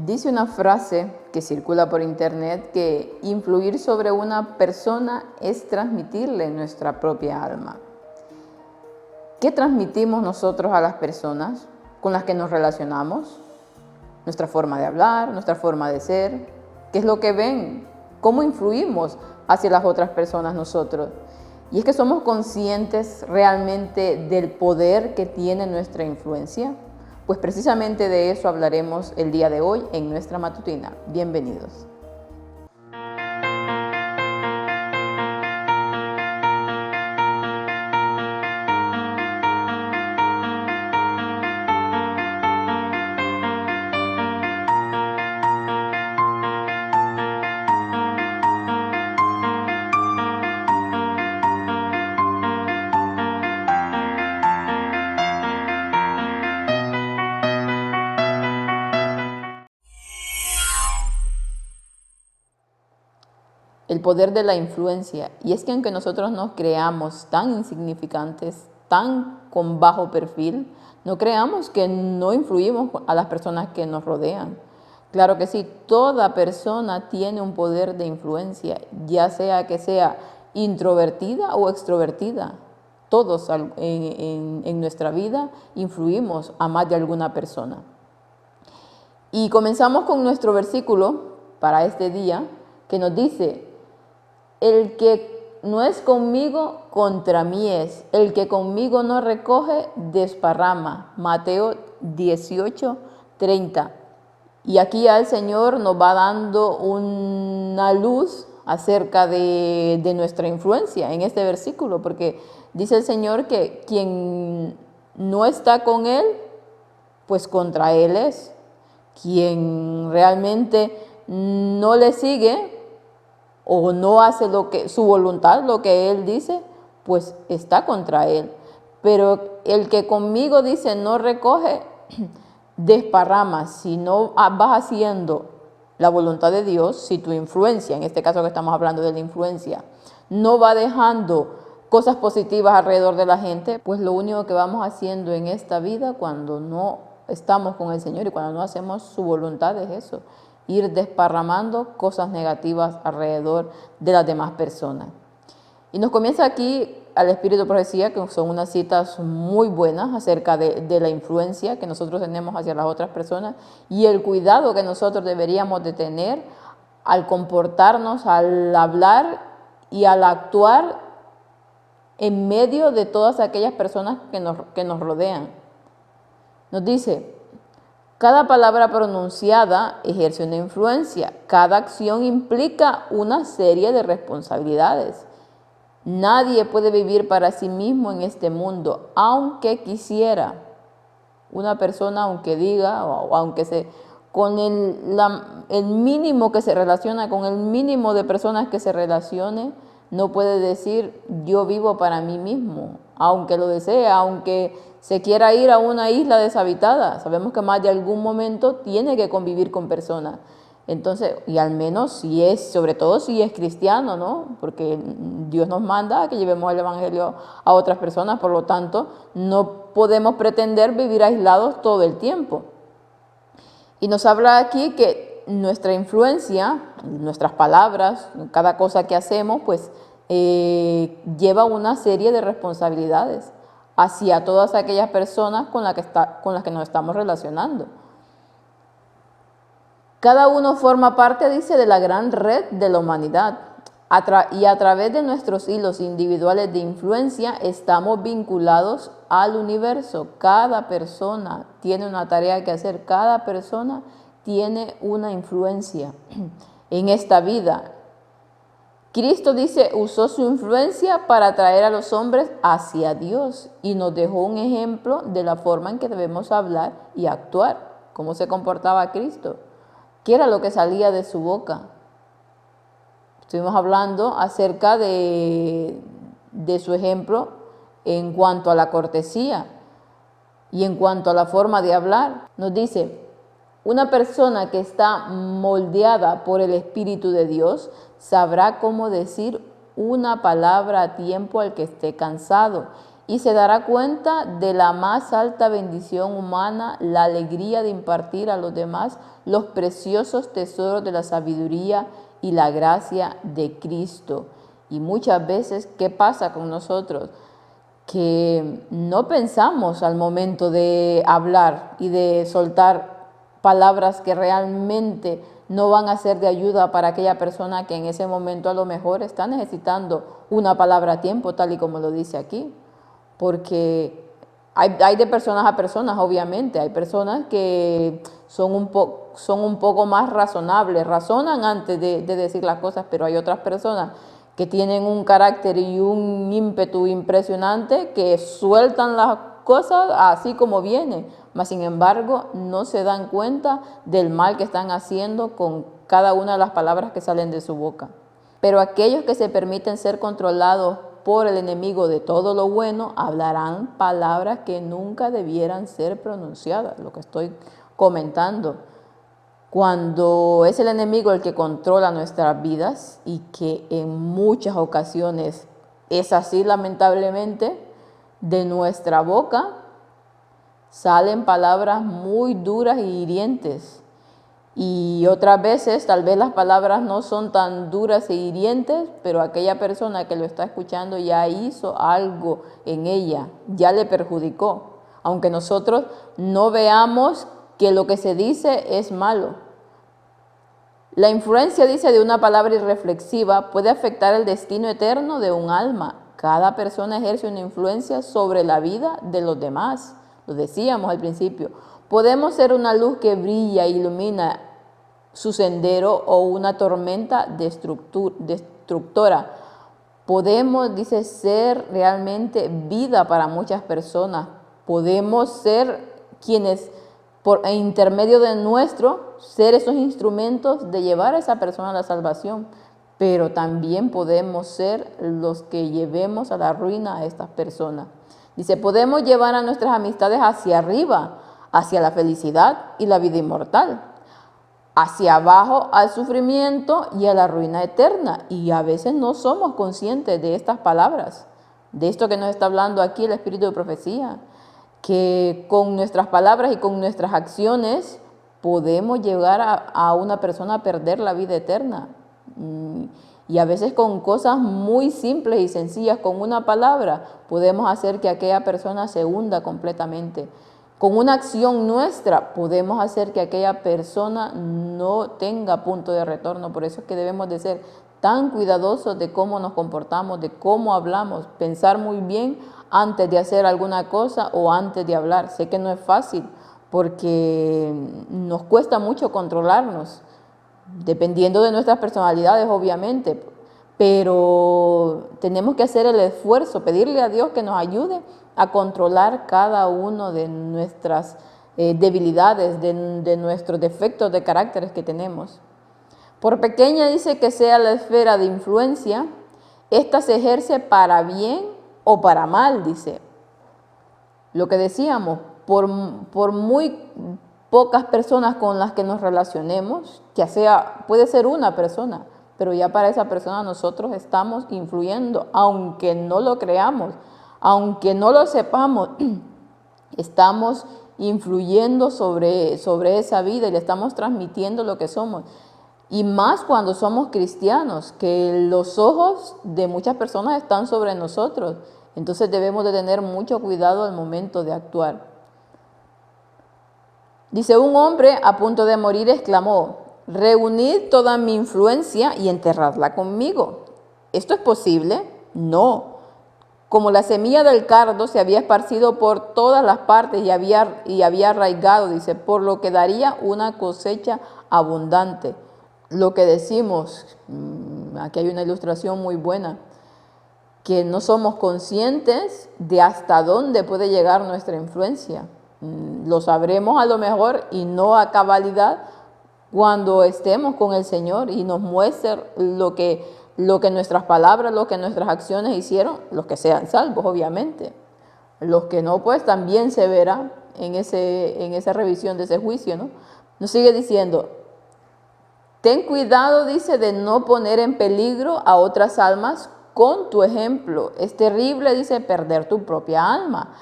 Dice una frase que circula por internet que influir sobre una persona es transmitirle nuestra propia alma. ¿Qué transmitimos nosotros a las personas con las que nos relacionamos? Nuestra forma de hablar, nuestra forma de ser, ¿qué es lo que ven? ¿Cómo influimos hacia las otras personas nosotros? Y es que somos conscientes realmente del poder que tiene nuestra influencia. Pues precisamente de eso hablaremos el día de hoy en nuestra matutina. Bienvenidos. El poder de la influencia. Y es que aunque nosotros nos creamos tan insignificantes, tan con bajo perfil, no creamos que no influimos a las personas que nos rodean. Claro que sí, toda persona tiene un poder de influencia, ya sea que sea introvertida o extrovertida. Todos en nuestra vida influimos a más de alguna persona. Y comenzamos con nuestro versículo para este día, que nos dice: el que no es conmigo, contra mí es. El que conmigo no recoge, desparrama. Mateo 18:30. Y aquí ya el Señor nos va dando una luz acerca de nuestra influencia en este versículo, porque dice el Señor que quien no está con Él, pues contra Él es. Quien realmente no le sigue o no hace su voluntad, lo que Él dice, pues está contra Él. Pero el que conmigo dice no recoge, desparrama. Si no vas haciendo la voluntad de Dios, si tu influencia, en este caso que estamos hablando de la influencia, no va dejando cosas positivas alrededor de la gente, pues lo único que vamos haciendo en esta vida cuando no estamos con el Señor y cuando no hacemos su voluntad es eso: ir desparramando cosas negativas alrededor de las demás personas. Y nos comienza aquí al Espíritu de Profecía, que son unas citas muy buenas acerca de la influencia que nosotros tenemos hacia las otras personas y el cuidado que nosotros deberíamos de tener al comportarnos, al hablar y al actuar en medio de todas aquellas personas que nos rodean. Nos dice: cada palabra pronunciada ejerce una influencia. Cada acción implica una serie de responsabilidades. Nadie puede vivir para sí mismo en este mundo, aunque quisiera. Una persona, aunque diga, o aunque con el mínimo que se relaciona, con el mínimo de personas que se relacione, no puede decir yo vivo para mí mismo, aunque lo desee, aunque se quiera ir a una isla deshabitada. Sabemos que más de algún momento tiene que convivir con personas. Entonces, y al menos sobre todo si es cristiano, ¿no? Porque Dios nos manda a que llevemos el evangelio a otras personas, por lo tanto, no podemos pretender vivir aislados todo el tiempo. Y nos habla aquí que nuestra influencia, nuestras palabras, cada cosa que hacemos, pues lleva una serie de responsabilidades hacia todas aquellas personas con las que nos estamos relacionando. Cada uno forma parte, dice, de la gran red de la humanidad. Y a través de nuestros hilos individuales de influencia estamos vinculados al universo. Cada persona tiene una tarea que hacer, cada persona tiene una influencia en esta vida. Cristo, dice, usó su influencia para atraer a los hombres hacia Dios y nos dejó un ejemplo de la forma en que debemos hablar y actuar, cómo se comportaba Cristo, qué era lo que salía de su boca. Estuvimos hablando acerca de su ejemplo en cuanto a la cortesía y en cuanto a la forma de hablar. Nos dice: una persona que está moldeada por el Espíritu de Dios sabrá cómo decir una palabra a tiempo al que esté cansado y se dará cuenta de la más alta bendición humana, la alegría de impartir a los demás los preciosos tesoros de la sabiduría y la gracia de Cristo. Y muchas veces, ¿qué pasa con nosotros? Que no pensamos al momento de hablar y de soltar palabras que realmente no van a ser de ayuda para aquella persona que en ese momento a lo mejor está necesitando una palabra a tiempo, tal y como lo dice aquí. Porque hay de personas a personas, obviamente. Hay personas que son un poco más razonables, razonan antes de decir las cosas, pero hay otras personas que tienen un carácter y un ímpetu impresionante, que sueltan las cosas así como vienen, mas sin embargo no se dan cuenta del mal que están haciendo con cada una de las palabras que salen de su boca. Pero aquellos que se permiten ser controlados por el enemigo de todo lo bueno, hablarán palabras que nunca debieran ser pronunciadas, lo que estoy comentando. Cuando es el enemigo el que controla nuestras vidas, y que en muchas ocasiones es así lamentablemente, de nuestra boca salen palabras muy duras y hirientes. Y otras veces tal vez las palabras no son tan duras e hirientes, pero aquella persona que lo está escuchando ya hizo algo en ella, ya le perjudicó, aunque nosotros no veamos que lo que se dice es malo. La influencia, dice, de una palabra irreflexiva puede afectar el destino eterno de un alma. Cada persona ejerce una influencia sobre la vida de los demás. Lo decíamos al principio. Podemos ser una luz que brilla e ilumina su sendero, o una tormenta destructora. Podemos, dice, ser realmente vida para muchas personas. Podemos ser quienes, por intermedio de nuestro, ser esos instrumentos de llevar a esa persona a la salvación. Pero también podemos ser los que llevemos a la ruina a estas personas. Dice, podemos llevar a nuestras amistades hacia arriba, hacia la felicidad y la vida inmortal, hacia abajo al sufrimiento y a la ruina eterna. Y a veces no somos conscientes de estas palabras, de esto que nos está hablando aquí el Espíritu de Profecía, que con nuestras palabras y con nuestras acciones podemos llegar a una persona a perder la vida eterna. Y a veces con cosas muy simples y sencillas, con una palabra, podemos hacer que aquella persona se hunda completamente. Con una acción nuestra podemos hacer que aquella persona no tenga punto de retorno. Por eso es que debemos de ser tan cuidadosos de cómo nos comportamos, de cómo hablamos, pensar muy bien antes de hacer alguna cosa o antes de hablar. Sé que no es fácil porque nos cuesta mucho controlarnos, dependiendo de nuestras personalidades, obviamente, pero tenemos que hacer el esfuerzo, pedirle a Dios que nos ayude a controlar cada uno de nuestras debilidades, de nuestros defectos de caracteres que tenemos. Por pequeña, dice, que sea la esfera de influencia, esta se ejerce para bien o para mal, dice. Lo que decíamos, por muy pocas personas con las que nos relacionemos, que sea, puede ser una persona, pero ya para esa persona nosotros estamos influyendo, aunque no lo creamos, aunque no lo sepamos, estamos influyendo sobre esa vida y le estamos transmitiendo lo que somos. Y más cuando somos cristianos, que los ojos de muchas personas están sobre nosotros. Entonces debemos de tener mucho cuidado al momento de actuar. Dice, un hombre a punto de morir exclamó, reunid toda mi influencia y enterradla conmigo. ¿Esto es posible? No. Como la semilla del cardo se había esparcido por todas las partes y había arraigado, dice, por lo que daría una cosecha abundante. Lo que decimos, aquí hay una ilustración muy buena, que no somos conscientes de hasta dónde puede llegar nuestra influencia. Lo sabremos a lo mejor y no a cabalidad cuando estemos con el Señor y nos muestre lo que nuestras palabras, lo que nuestras acciones hicieron, los que sean salvos, obviamente. Los que no, pues también se verá en esa revisión de ese juicio, ¿no? Nos sigue diciendo, ten cuidado, dice, de no poner en peligro a otras almas con tu ejemplo. Es terrible, dice, perder tu propia alma,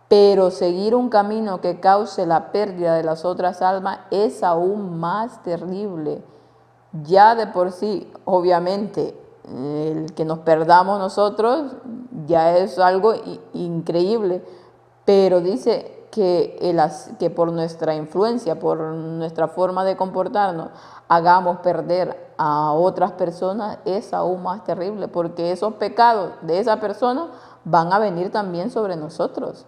pero seguir un camino que cause la pérdida de las otras almas es aún más terrible. Ya de por sí, obviamente, el que nos perdamos nosotros ya es algo increíble, pero dice que por nuestra influencia, por nuestra forma de comportarnos, hagamos perder a otras personas, es aún más terrible, porque esos pecados de esa persona van a venir también sobre nosotros.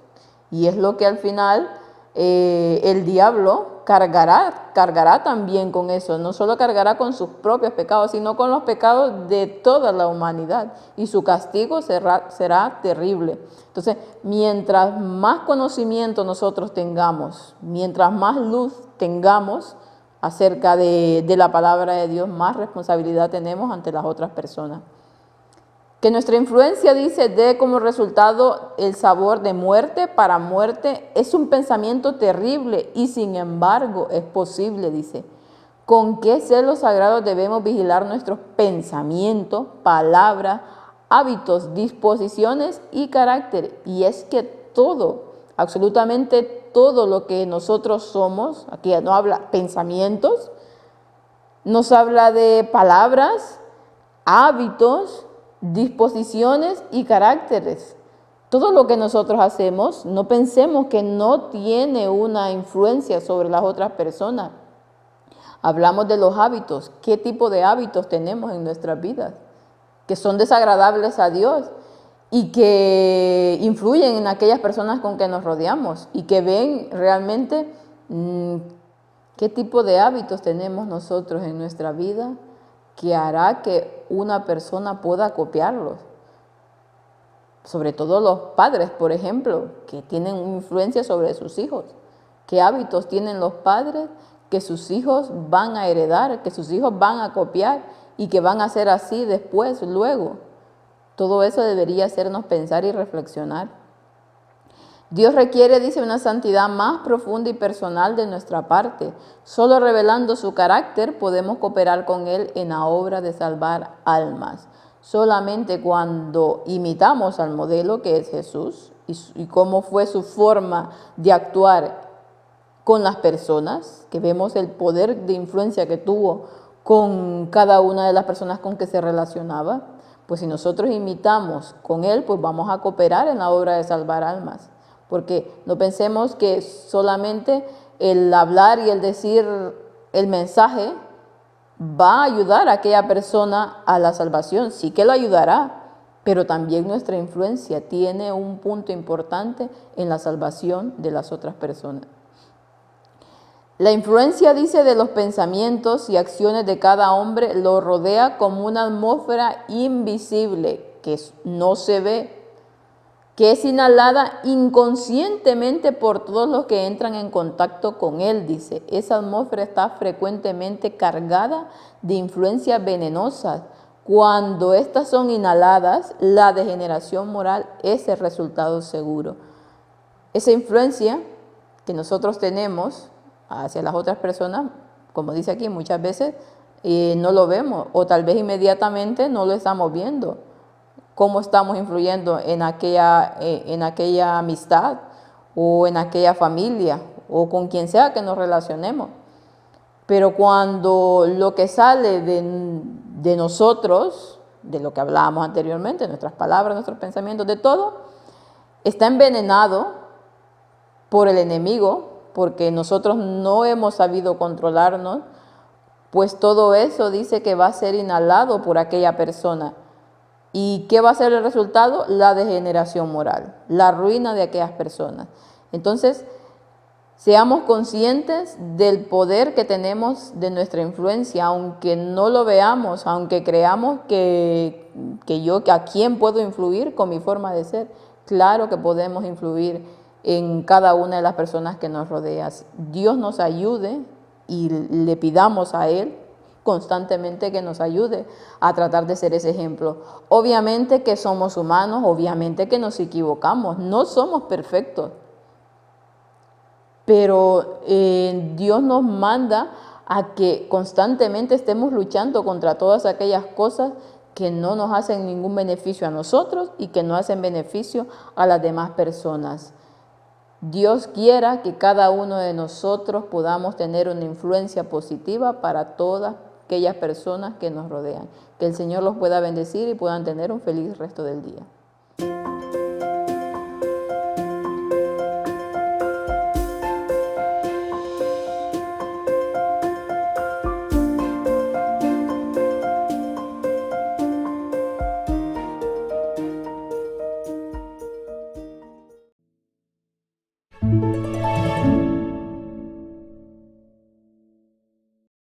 Y es lo que al final el diablo cargará también con eso. No solo cargará con sus propios pecados, sino con los pecados de toda la humanidad. Y su castigo será terrible. Entonces, mientras más conocimiento nosotros tengamos, mientras más luz tengamos acerca de la palabra de Dios, más responsabilidad tenemos ante las otras personas. Que nuestra influencia, dice, dé como resultado el sabor de muerte para muerte, es un pensamiento terrible y sin embargo es posible, dice. ¿Con qué celos sagrados debemos vigilar nuestros pensamientos, palabras, hábitos, disposiciones y carácter? Y es que todo, absolutamente todo lo que nosotros somos, aquí no habla pensamientos, nos habla de palabras, hábitos, disposiciones y caracteres. Todo lo que nosotros hacemos, no pensemos que no tiene una influencia sobre las otras personas. Hablamos de los hábitos. ¿Qué tipo de hábitos tenemos en nuestras vidas? Que son desagradables a Dios y que influyen en aquellas personas con que nos rodeamos y que ven realmente qué tipo de hábitos tenemos nosotros en nuestra vida que hará que una persona pueda copiarlos. Sobre todo los padres, por ejemplo, que tienen influencia sobre sus hijos. ¿Qué hábitos tienen los padres que sus hijos van a heredar, que sus hijos van a copiar y que van a ser así después, luego? Todo eso debería hacernos pensar y reflexionar. Dios requiere, dice, una santidad más profunda y personal de nuestra parte. Solo revelando su carácter podemos cooperar con Él en la obra de salvar almas. Solamente cuando imitamos al modelo que es Jesús y cómo fue su forma de actuar con las personas, que vemos el poder de influencia que tuvo con cada una de las personas con que se relacionaba, pues si nosotros imitamos con Él, pues vamos a cooperar en la obra de salvar almas. Porque no pensemos que solamente el hablar y el decir el mensaje va a ayudar a aquella persona a la salvación. Sí que lo ayudará, pero también nuestra influencia tiene un punto importante en la salvación de las otras personas. La influencia, dice, de los pensamientos y acciones de cada hombre lo rodea como una atmósfera invisible que no se ve, que es inhalada inconscientemente por todos los que entran en contacto con él, dice. Esa atmósfera está frecuentemente cargada de influencias venenosas. Cuando estas son inhaladas, la degeneración moral es el resultado seguro. Esa influencia que nosotros tenemos hacia las otras personas, como dice aquí, muchas veces no lo vemos o tal vez inmediatamente no lo estamos viendo. Cómo estamos influyendo en aquella amistad o en aquella familia o con quien sea que nos relacionemos. Pero cuando lo que sale de nosotros, de lo que hablábamos anteriormente, nuestras palabras, nuestros pensamientos, de todo, está envenenado por el enemigo, porque nosotros no hemos sabido controlarnos, pues todo eso dice que va a ser inhalado por aquella persona. ¿Y qué va a ser el resultado? La degeneración moral, la ruina de aquellas personas. Entonces, seamos conscientes del poder que tenemos de nuestra influencia, aunque no lo veamos, aunque creamos que a quién puedo influir con mi forma de ser. Claro que podemos influir en cada una de las personas que nos rodean. Dios nos ayude y le pidamos a Él constantemente que nos ayude a tratar de ser ese ejemplo. Obviamente que somos humanos, obviamente que nos equivocamos, no somos perfectos, pero Dios nos manda a que constantemente estemos luchando contra todas aquellas cosas que no nos hacen ningún beneficio a nosotros y que no hacen beneficio a las demás personas. Dios quiera que cada uno de nosotros podamos tener una influencia positiva para todas aquellas personas que nos rodean. Que el Señor los pueda bendecir y puedan tener un feliz resto del día.